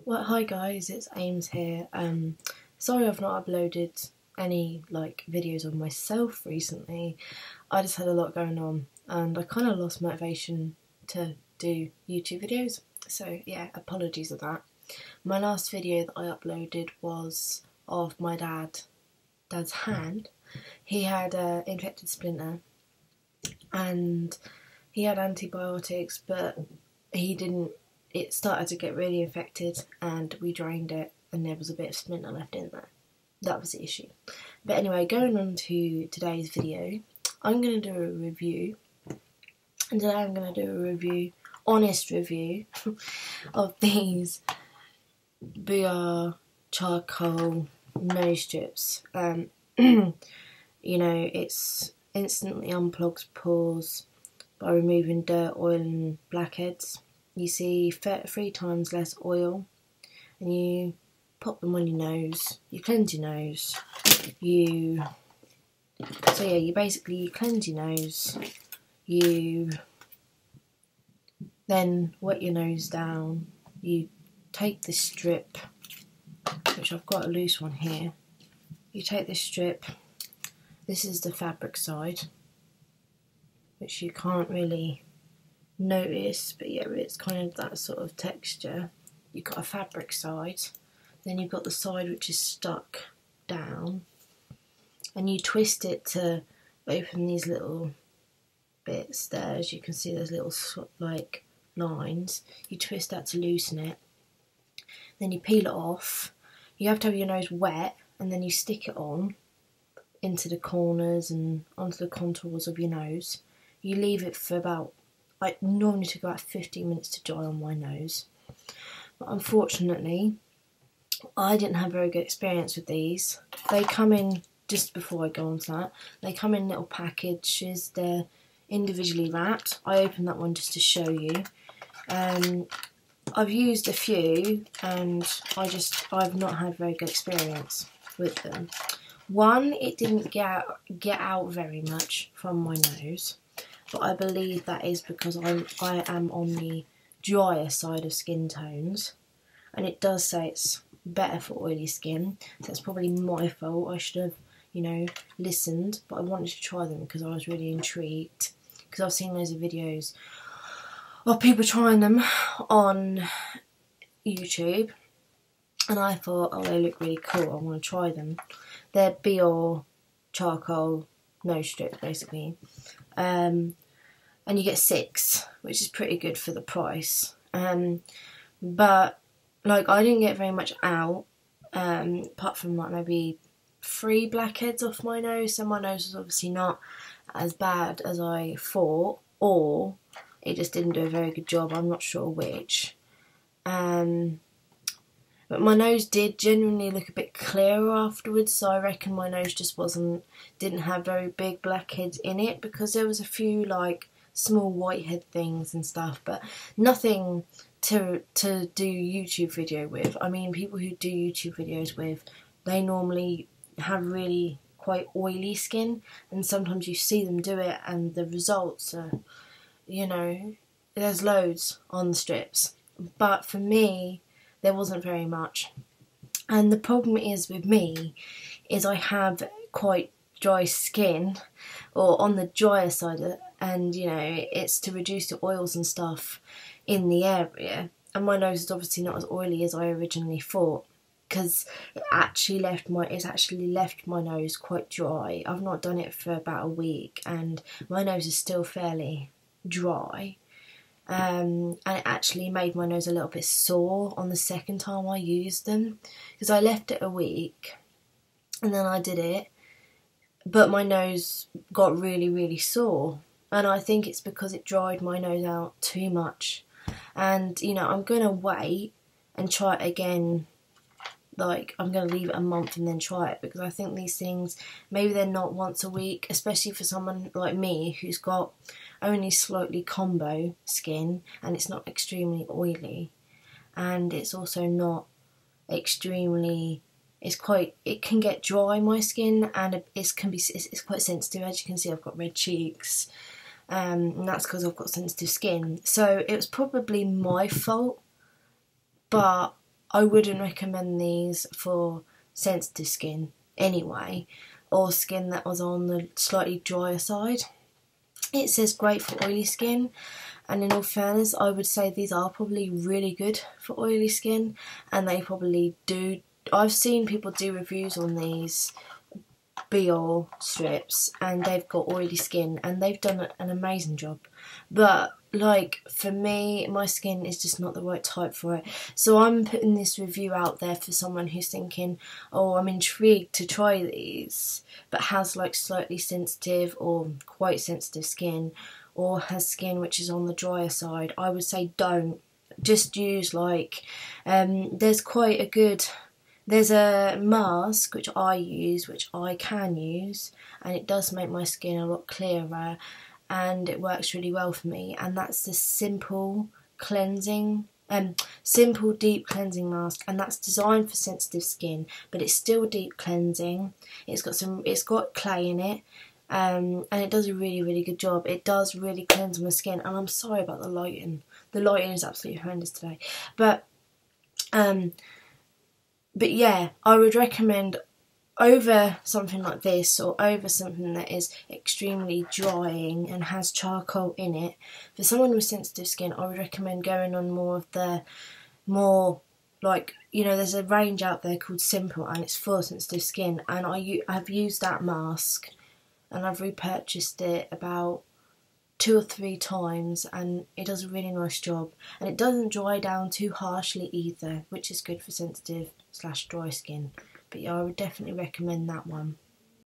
Well, hi guys, it's Ames here. Sorry I've not uploaded any videos of myself recently. I just had a lot going on and I kind of lost motivation to do YouTube videos. So yeah, apologies for that. My last video that I uploaded was of my dad's hand. He had an infected splinter and he had antibiotics, but he didn't. It started to get really infected and we drained it and there was a bit of splinter left in there. That was the issue. But anyway, going on to today's video, I'm going to do a review. And today I'm going to do a review, honest review, of these BR charcoal nose strips. You know, it's instantly unplugs pores by removing dirt, oil and blackheads. You see 3 times less oil, and you pop them on your nose, you cleanse your nose, you basically cleanse your nose, you then wet your nose down, you take this strip, which I've got a loose one here, you take this strip, this is the fabric side, which you can't really notice, but yeah, it's kind of that sort of texture. You've got a fabric side, then you've got the side which is stuck down, and you twist it to open these little bits there. As you can see, there's little like lines. You twist that to loosen it, then you peel it off. You have to have your nose wet, and then you stick it on into the corners and onto the contours of your nose. You leave it for about, I normally took about 15 minutes to dry on my nose. But unfortunately, I didn't have very good experience with these. They come in, just before I go on to that, they come in little packages. They're individually wrapped. I opened that one just to show you. I've used a few and I've not had very good experience with them. One, it didn't get out very much from my nose. But I believe that is because I am on the drier side of skin tones, and it does say it's better for oily skin, so it's probably my fault. I should have, you know, listened, but I wanted to try them because I was really intrigued, because I've seen loads of videos of people trying them on YouTube, and I thought, oh, they look really cool, I want to try them. They're BR charcoal nose strips, basically. And you get 6, which is pretty good for the price. But I didn't get very much out, apart from maybe 3 blackheads off my nose. So my nose was obviously not as bad as I thought, or it just didn't do a very good job. I'm not sure which. But my nose did genuinely look a bit clearer afterwards, so I reckon my nose just didn't have very big blackheads in it, because there was a few small whitehead things and stuff, but nothing to do YouTube video with. I mean, people who do YouTube videos with, they normally have really quite oily skin, and sometimes you see them do it and the results are, you know, there's loads on the strips. But for me, there wasn't very much. And the problem is with me is I have quite dry skin, or on the drier side of it, and you know, it's to reduce the oils and stuff in the area, and my nose is obviously not as oily as I originally thought, because it's actually left my nose quite dry. I've not done it for about a week and my nose is still fairly dry. And it actually made my nose a little bit sore on the second time I used them, because I left it a week and then I did it, but my nose got really, really sore, and I think it's because it dried my nose out too much. And you know, I'm going to wait and try it again. I'm going to leave it a month and then try it, because I think these things, maybe they're not once a week, especially for someone like me who's got only slightly combo skin and it's not extremely oily, and it's also not extremely, it can get dry, my skin, and it's quite sensitive. As you can see, I've got red cheeks, and that's because I've got sensitive skin. So it was probably my fault, but I wouldn't recommend these for sensitive skin anyway, or skin that was on the slightly drier side. It says great for oily skin, and in all fairness, I would say these are probably really good for oily skin, and they probably do. I've seen people do reviews on these Be-All strips, and they've got oily skin, and they've done an amazing job. But like for me, my skin is just not the right type for it. So I'm putting this review out there for someone who's thinking, oh, I'm intrigued to try these, but has like slightly sensitive or quite sensitive skin, or has skin which is on the drier side. I would say don't. Just use like, there's a mask which I use, which I can use, and it does make my skin a lot clearer, and it works really well for me, and that's the Simple Deep Cleansing Mask, and that's designed for sensitive skin, but it's still deep cleansing. It's got clay in it, and it does a really, really good job. It does really cleanse my skin, and I'm sorry about the lighting. The lighting is absolutely horrendous today, but yeah, I would recommend over something like this, or over something that is extremely drying and has charcoal in it. For someone with sensitive skin, I would recommend going on more of the like, you know, there's a range out there called Simple, and it's for sensitive skin, and I've used that mask, and I've repurchased it about 2 or 3 times, and it does a really nice job, and it doesn't dry down too harshly either, which is good for sensitive / dry skin. But yeah, I would definitely recommend that one.